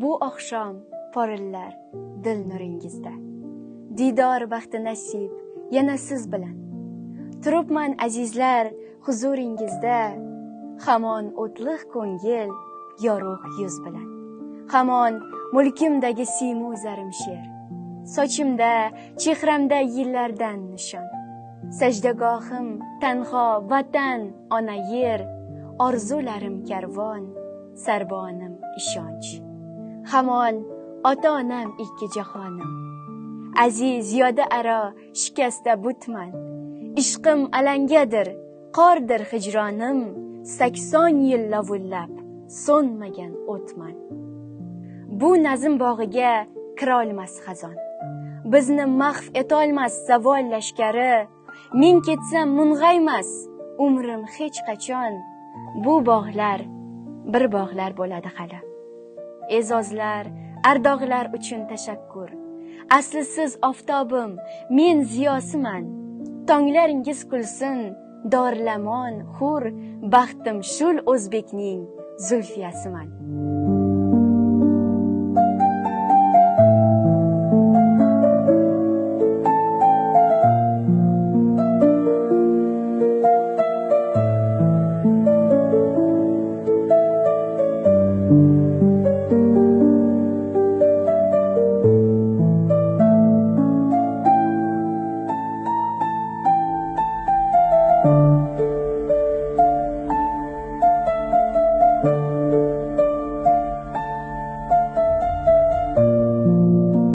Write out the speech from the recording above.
Bu oqshom porillar dil nuringizda. Didor baxti nasib yana siz bilan. Turibman azizlar huzuringizda. Hamon o'tliq ko'ngil yorug' yuz bilan. Hamon mulkimdagi siymo zarim she'r. Sochimda, chehramda yillardan nishon. Sajdagohim tanho vatan, ona yer. Orzularim karvon, sarbonim ishonch. Hamon ota-onam ikki jahonim. Aziz yoda aro shikasta butman. Ishqim alangadir, qordir hijronim. 80 yil lavullab, so'nmagan o'tman. Bu nazm bog'iga kirolmas xazon. Bizni mahv etolmas zavol lashkari. Men ketsam mung'aymas, umrim hech qachon. Bu bog'lar bir bog'lar bo'ladi hali. E'zozlar, ardog'lar uchun tashakkur. Asli siz oftobim, men ziyosiman. Tonglaringiz kulsin, dorlamon, hur, baxtim shul o'zbekning zulfiyasiman.